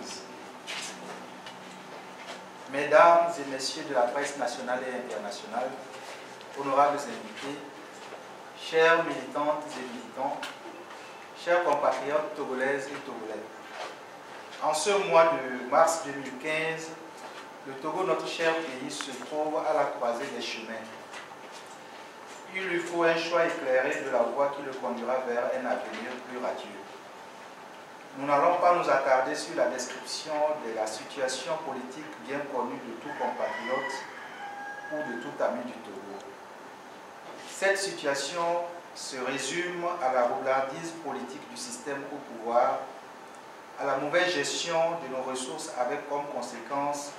Assise. Mesdames et messieurs de la presse nationale et internationale, honorables invités, chères militantes et militants, chers compatriotes togolaises et togolais, en ce mois de mars 2015, le Togo, notre cher pays, se trouve à la croisée des chemins. Il lui faut un choix éclairé de la voie qui le conduira vers un avenir plus radieux. Nous n'allons pas nous attarder sur la description de la situation politique bien connue de tout compatriote ou de tout ami du Togo. Cette situation se résume à la roublardise politique du système au pouvoir, à la mauvaise gestion de nos ressources avec comme conséquence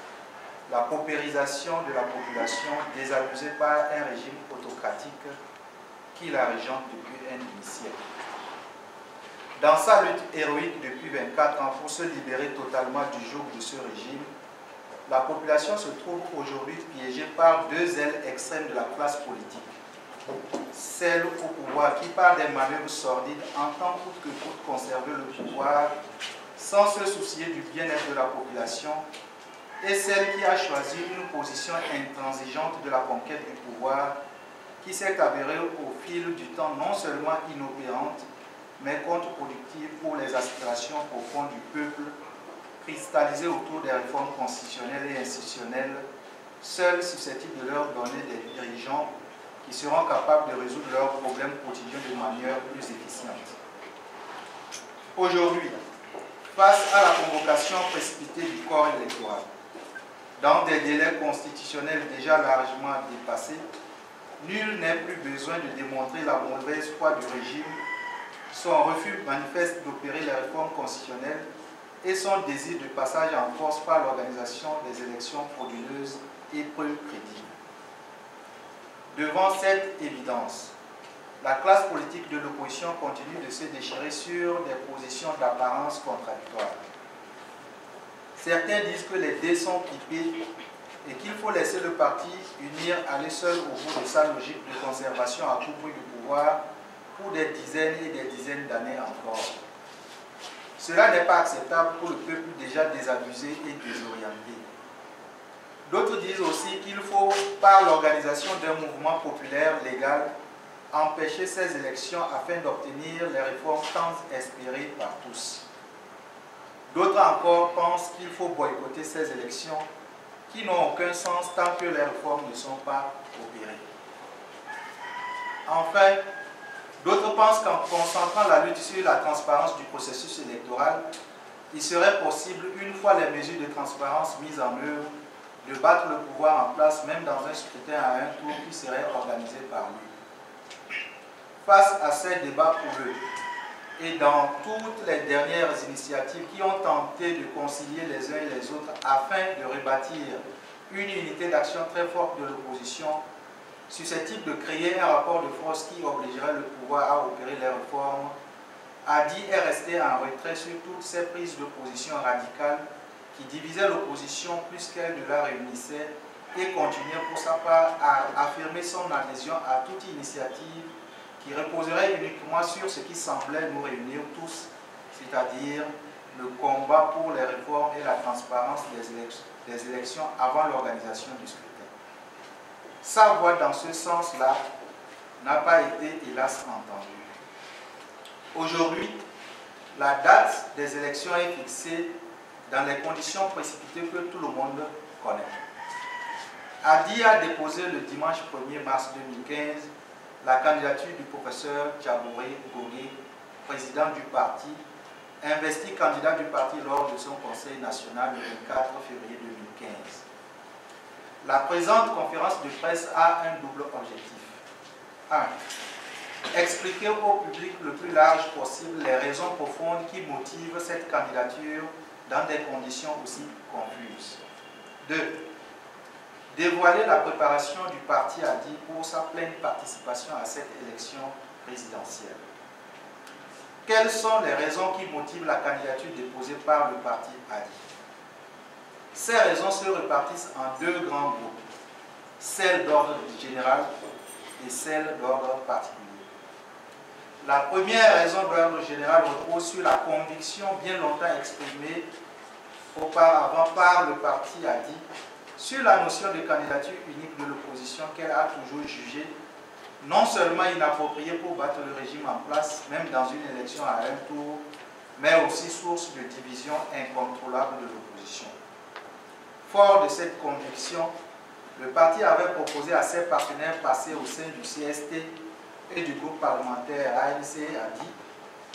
la paupérisation de la population désabusée par un régime autocratique qui la régente depuis un demi-siècle. Dans sa lutte héroïque depuis 24 ans pour se libérer totalement du joug de ce régime, la population se trouve aujourd'hui piégée par deux ailes extrêmes de la classe politique. Celle au pouvoir qui, par des manœuvres sordides, entend coûte que coûte conserver le pouvoir sans se soucier du bien-être de la population, et celle qui a choisi une position intransigeante de la conquête du pouvoir qui s'est avérée au fil du temps non seulement inopérante, mais contre-productive pour les aspirations profondes du peuple, cristallisées autour des réformes constitutionnelles et institutionnelles, seules susceptibles de leur donner des dirigeants qui seront capables de résoudre leurs problèmes quotidiens de manière plus efficiente. Aujourd'hui, face à la convocation précipitée du corps électoral, dans des délais constitutionnels déjà largement dépassés, nul n'est plus besoin de démontrer la mauvaise foi du régime, son refus manifeste d'opérer les réformes constitutionnelles et son désir de passage en force par l'organisation des élections frauduleuses et peu crédibles. Devant cette évidence, la classe politique de l'opposition continue de se déchirer sur des positions d'apparence contradictoires. Certains disent que les dés sont pipés et qu'il faut laisser le parti unir aller seul au bout de sa logique de conservation à tout prix du pouvoir pour des dizaines et des dizaines d'années encore. Cela n'est pas acceptable pour le peuple déjà désabusé et désorienté. D'autres disent aussi qu'il faut, par l'organisation d'un mouvement populaire légal, empêcher ces élections afin d'obtenir les réformes tant espérées par tous. D'autres encore pensent qu'il faut boycotter ces élections qui n'ont aucun sens tant que les réformes ne sont pas opérées. Enfin, d'autres pensent qu'en concentrant la lutte sur la transparence du processus électoral, il serait possible, une fois les mesures de transparence mises en œuvre, de battre le pouvoir en place même dans un scrutin à un tour qui serait organisé par lui. Face à ces débats houleux, et dans toutes les dernières initiatives qui ont tenté de concilier les uns et les autres afin de rebâtir une unité d'action très forte de l'opposition, susceptible de créer un rapport de force qui obligerait le pouvoir à opérer les réformes, Hadi est resté en retrait sur toutes ces prises de position radicales qui divisaient l'opposition plus qu'elle ne la réunissait et continuait pour sa part à affirmer son adhésion à toute initiative qui reposerait uniquement sur ce qui semblait nous réunir tous, c'est-à-dire le combat pour les réformes et la transparence des élections avant l'organisation du scrutin. Sa voix dans ce sens-là n'a pas été, hélas, entendue. Aujourd'hui, la date des élections est fixée dans les conditions précipitées que tout le monde connaît. Hadi a déposé le dimanche 1er mars 2015 la candidature du professeur Tchabouré Gogé, président du parti, investi candidat du parti lors de son conseil national le 24 février 2015. La présente conférence de presse a un double objectif. 1. Expliquer au public le plus large possible les raisons profondes qui motivent cette candidature dans des conditions aussi confuses. 2. Dévoiler la préparation du parti Hadi pour sa pleine participation à cette élection présidentielle. Quelles sont les raisons qui motivent la candidature déposée par le parti Hadi? Ces raisons se répartissent en deux grands groupes, celles d'ordre général et celles d'ordre particulier. La première raison d'ordre général repose sur la conviction bien longtemps exprimée auparavant par le parti ADI sur la notion de candidature unique de l'opposition qu'elle a toujours jugée non seulement inappropriée pour battre le régime en place, même dans une élection à un tour, mais aussi source de division incontrôlable de l'opposition. Fort de cette conviction, le parti avait proposé à ses partenaires passés au sein du CST et du groupe parlementaire ANC-ADI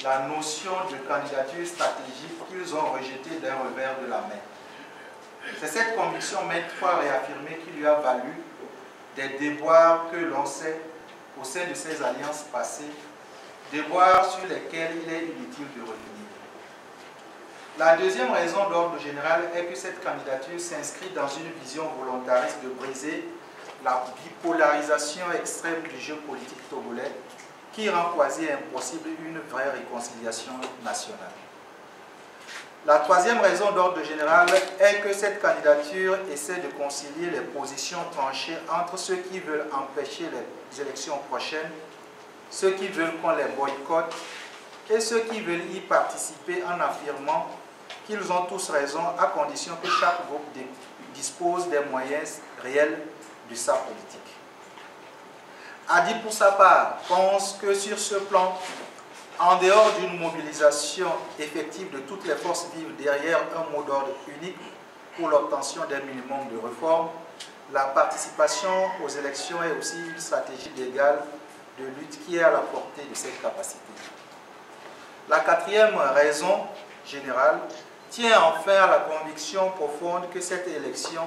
la notion de candidature stratégique qu'ils ont rejetée d'un revers de la main. C'est cette conviction maintes fois réaffirmée qui lui a valu des déboires que l'on sait au sein de ces alliances passées, déboires sur lesquels il est inutile de revenir. La deuxième raison d'ordre général est que cette candidature s'inscrit dans une vision volontariste de briser la bipolarisation extrême du jeu politique togolais qui rend quasi impossible une vraie réconciliation nationale. La troisième raison d'ordre général est que cette candidature essaie de concilier les positions tranchées entre ceux qui veulent empêcher les élections prochaines, ceux qui veulent qu'on les boycotte et ceux qui veulent y participer en affirmant qu'ils ont tous raison à condition que chaque groupe dispose des moyens réels de sa politique. ADI pour sa part pense que sur ce plan, en dehors d'une mobilisation effective de toutes les forces vives derrière un mot d'ordre unique pour l'obtention d'un minimum de réformes, la participation aux élections est aussi une stratégie légale de lutte qui est à la portée de cette capacité. La quatrième raison générale tient enfin à la conviction profonde que cette élection,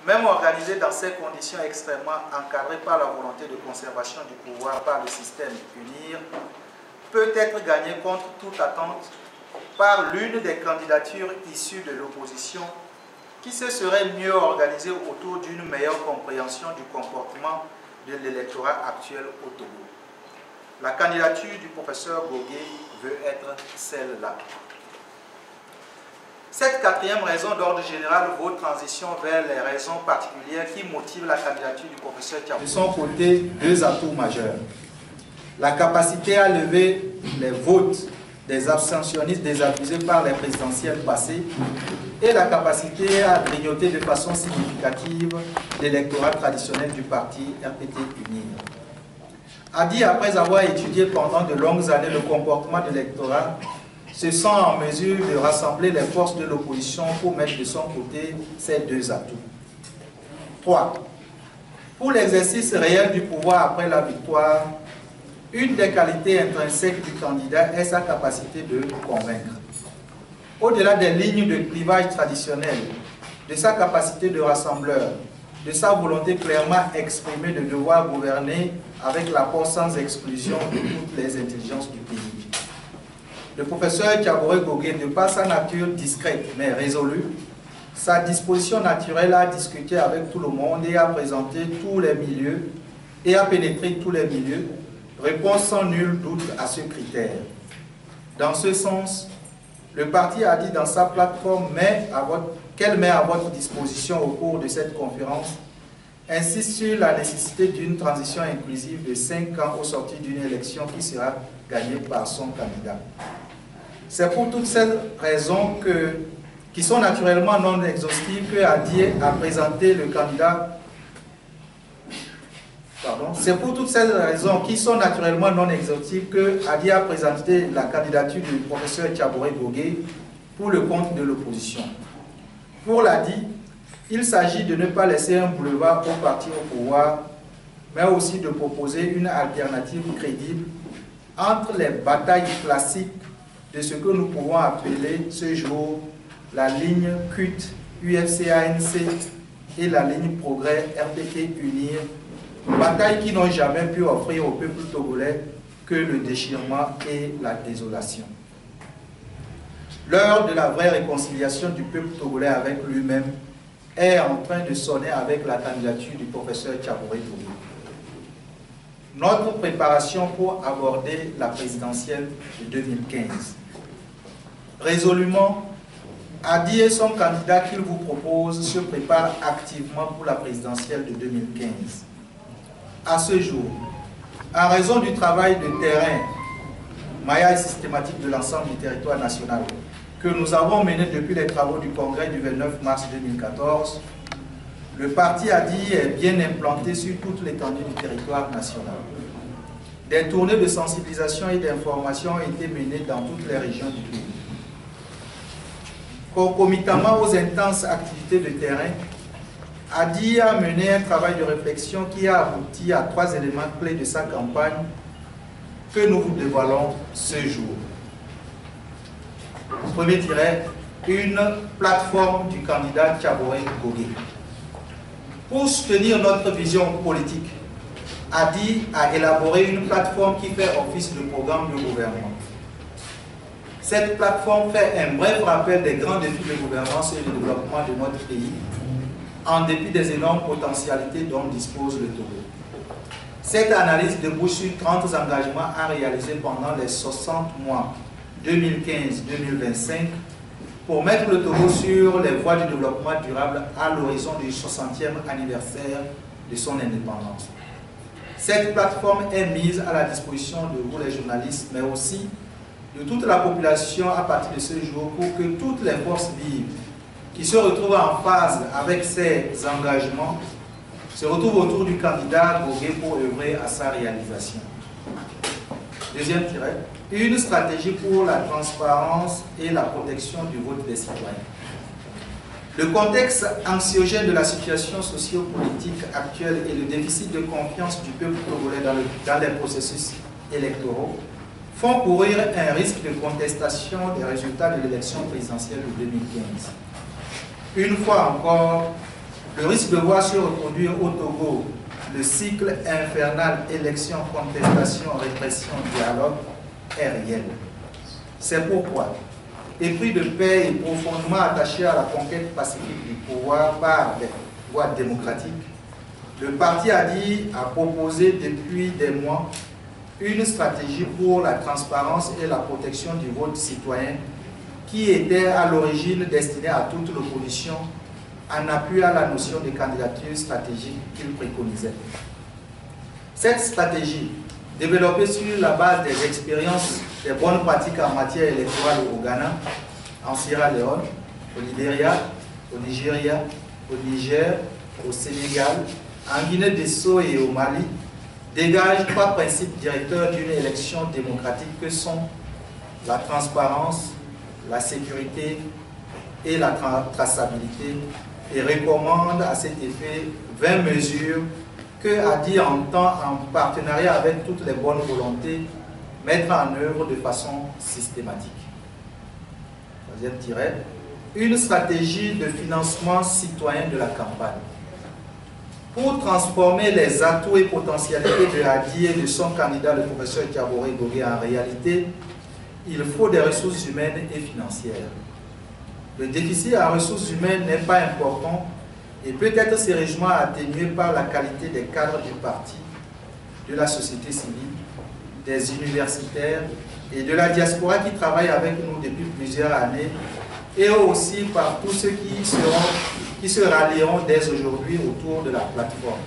même organisée dans ces conditions extrêmement encadrées par la volonté de conservation du pouvoir par le système UNIR, peut être gagnée contre toute attente par l'une des candidatures issues de l'opposition qui se serait mieux organisée autour d'une meilleure compréhension du comportement de l'électorat actuel au Togo. La candidature du professeur Gogué veut être celle-là. Cette quatrième raison d'ordre général vaut transition vers les raisons particulières qui motivent la candidature du professeur Thiabouri. De son côté, deux atouts majeurs. La capacité à lever les votes des abstentionnistes désabusés par les présidentielles passées et la capacité à grignoter de façon significative l'électorat traditionnel du parti RPT-UNIR. ADI, après avoir étudié pendant de longues années le comportement de l'électorat, se sent en mesure de rassembler les forces de l'opposition pour mettre de son côté ces deux atouts. 3. Pour l'exercice réel du pouvoir après la victoire, une des qualités intrinsèques du candidat est sa capacité de convaincre. Au-delà des lignes de clivage traditionnelles, de sa capacité de rassembleur, de sa volonté clairement exprimée de devoir gouverner avec l'apport sans exclusion de toutes les intelligences du pays. Le professeur Thiabouri Gogué, de par sa nature discrète mais résolue, sa disposition naturelle à discuter avec tout le monde et à présenter tous les milieux et à pénétrer tous les milieux, répond sans nul doute à ce critère. Dans ce sens, le parti a dit dans sa plateforme qu'elle met à votre disposition au cours de cette conférence, insiste sur la nécessité d'une transition inclusive de 5 ans au sortir d'une élection qui sera gagnée par son candidat. C'est pour toutes ces raisons qui sont naturellement non exhaustives que ADI a présenté le candidat. C'est pour toutes ces raisons qui sont naturellement non exhaustives que ADI a présenté la candidature du professeur Thiabouri Gogué pour le compte de l'opposition. Pour l'ADI, il s'agit de ne pas laisser un boulevard au parti au pouvoir, mais aussi de proposer une alternative crédible entre les batailles classiques de ce que nous pouvons appeler ce jour la ligne CUT UFC-ANC et la ligne Progrès RPT-UNIR, batailles qui n'ont jamais pu offrir au peuple togolais que le déchirement et la désolation. L'heure de la vraie réconciliation du peuple togolais avec lui-même est en train de sonner avec la candidature du professeur Thiabouri Gogué. Notre préparation pour aborder la présidentielle de 2015. Résolument, ADI et son candidat qu'il vous propose se préparent activement pour la présidentielle de 2015. À ce jour, en raison du travail de terrain, maillage systématique de l'ensemble du territoire national, que nous avons menées depuis les travaux du Congrès du 29 mars 2014, le parti ADI est bien implanté sur toute l'étendue du territoire national. Des tournées de sensibilisation et d'information ont été menées dans toutes les régions du pays. Concomitamment aux intenses activités de terrain, ADI a mené un travail de réflexion qui a abouti à 3 éléments clés de sa campagne que nous vous dévoilons ce jour. Premier tiret, une plateforme du candidat Thiaboré Gogué. Pour soutenir notre vision politique, ADI a élaboré une plateforme qui fait office de programme de gouvernement. Cette plateforme fait un bref rappel des grands défis de gouvernance et de développement de notre pays, en dépit des énormes potentialités dont dispose le Togo. Cette analyse débouche sur 30 engagements à réaliser pendant les 60 mois 2015-2025 pour mettre le Togo sur les voies du développement durable à l'horizon du 60e anniversaire de son indépendance. Cette plateforme est mise à la disposition de vous les journalistes, mais aussi de toute la population à partir de ce jour pour que toutes les forces vives qui se retrouvent en phase avec ces engagements se retrouvent autour du candidat Gogué pour œuvrer à sa réalisation. Deuxième tiret, une stratégie pour la transparence et la protection du vote des citoyens. Le contexte anxiogène de la situation socio-politique actuelle et le déficit de confiance du peuple togolais dans les processus électoraux font courir un risque de contestation des résultats de l'élection présidentielle de 2015. Une fois encore, le risque de voir se reproduire au Togo le cycle infernal élection, contestation, répression, dialogue est réel. C'est pourquoi, épris de paix et profondément attaché à la conquête pacifique du pouvoir par des voies démocratiques, le parti ADI a proposé depuis des mois une stratégie pour la transparence et la protection du vote citoyen qui était à l'origine destinée à toute l'opposition en appui à la notion de candidature stratégique qu'il préconisait. Cette stratégie, développée sur la base des expériences des bonnes pratiques en matière électorale au Ghana, en Sierra Leone, au Libéria, au Nigeria, au Niger, au Sénégal, en Guinée-Bissau et au Mali, dégage 3 principes directeurs d'une élection démocratique que sont la transparence, la sécurité et la traçabilité, et recommande à cet effet 20 mesures que ADI entend, en partenariat avec toutes les bonnes volontés, mettre en œuvre de façon systématique. Troisième tiret, une stratégie de financement citoyen de la campagne. Pour transformer les atouts et potentialités de ADI et de son candidat, le professeur Thiaboré Gogué, en réalité, il faut des ressources humaines et financières. Le déficit en ressources humaines n'est pas important et peut être sérieusement atténué par la qualité des cadres du parti, de la société civile, des universitaires et de la diaspora qui travaillent avec nous depuis plusieurs années, et aussi par tous ceux qui se rallieront dès aujourd'hui autour de la plateforme.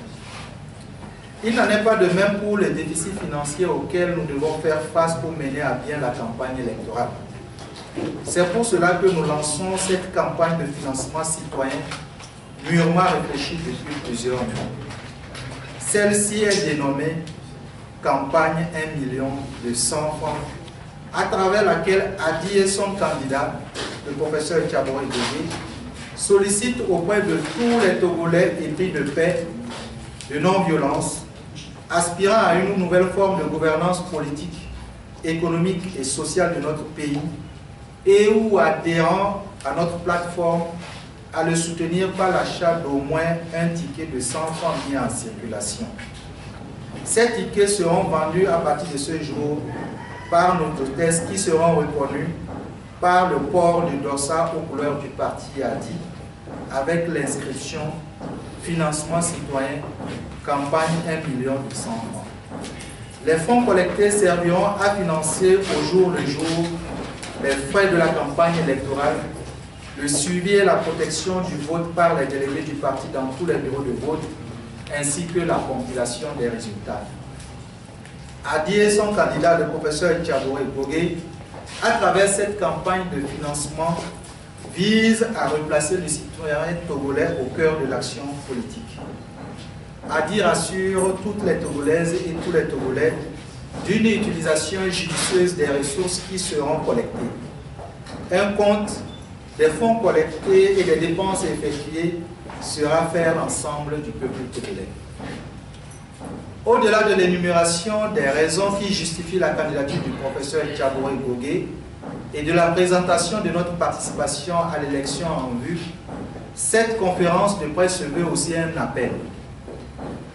Il n'en est pas de même pour les déficits financiers auxquels nous devons faire face pour mener à bien la campagne électorale. C'est pour cela que nous lançons cette campagne de financement citoyen mûrement réfléchie depuis plusieurs mois. Celle-ci est dénommée Campagne 1 million de 100 francs, à travers laquelle ADI et son candidat, le professeur Thiaboré Gogué, sollicitent auprès de tous les Togolais épris de paix, de non-violence, aspirant à une nouvelle forme de gouvernance politique, économique et sociale de notre pays, et ou adhérant à notre plateforme à le soutenir par l'achat d'au moins un ticket de 100 francs mis en circulation. Ces tickets seront vendus à partir de ce jour par nos hôtesses qui seront reconnus par le port du dossard aux couleurs du parti ADI avec l'inscription Financement citoyen, campagne 1 million de 100 francs. Les fonds collectés serviront à financer au jour le jour les frais de la campagne électorale, le suivi et la protection du vote par les délégués du parti dans tous les bureaux de vote, ainsi que la compilation des résultats. ADI et son candidat, le professeur Thiaboré Gogué, à travers cette campagne de financement, vise à replacer le citoyen togolais au cœur de l'action politique. ADI rassure toutes les Togolaises et tous les Togolais d'une utilisation judicieuse des ressources qui seront collectées. Un compte des fonds collectés et des dépenses effectuées sera fait l'ensemble du peuple togolais. Au-delà de l'énumération des raisons qui justifient la candidature du professeur Tchabouré Gogué et de la présentation de notre participation à l'élection en vue, cette conférence de presse se veut aussi un appel.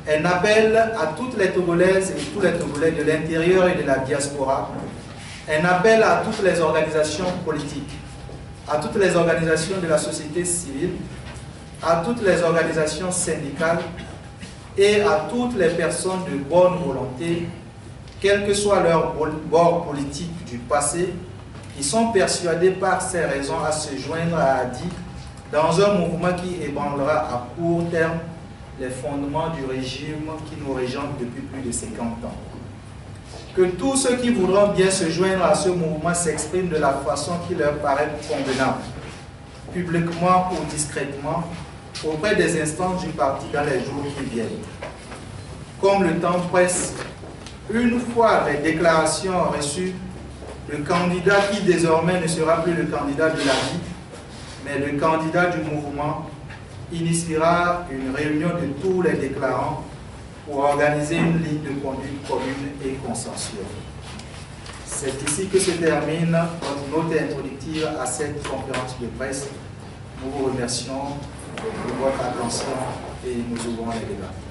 Un appel à toutes les Togolaises et tous les Togolais de l'intérieur et de la diaspora, un appel à toutes les organisations politiques, à toutes les organisations de la société civile, à toutes les organisations syndicales et à toutes les personnes de bonne volonté, quel que soit leur bord politique du passé, qui sont persuadés par ces raisons à se joindre à ADI dans un mouvement qui ébranlera à court terme les fondements du régime qui nous régente depuis plus de 50 ans. Que tous ceux qui voudront bien se joindre à ce mouvement s'expriment de la façon qui leur paraît convenable, publiquement ou discrètement, auprès des instances du parti dans les jours qui viennent. Comme le temps presse, une fois les déclarations reçues, le candidat qui désormais ne sera plus le candidat de la vie, mais le candidat du mouvement, initiera une réunion de tous les déclarants pour organiser une ligne de conduite commune et consensuelle. C'est ici que se termine notre note introductive à cette conférence de presse. Nous vous remercions pour votre attention et nous ouvrons les débats.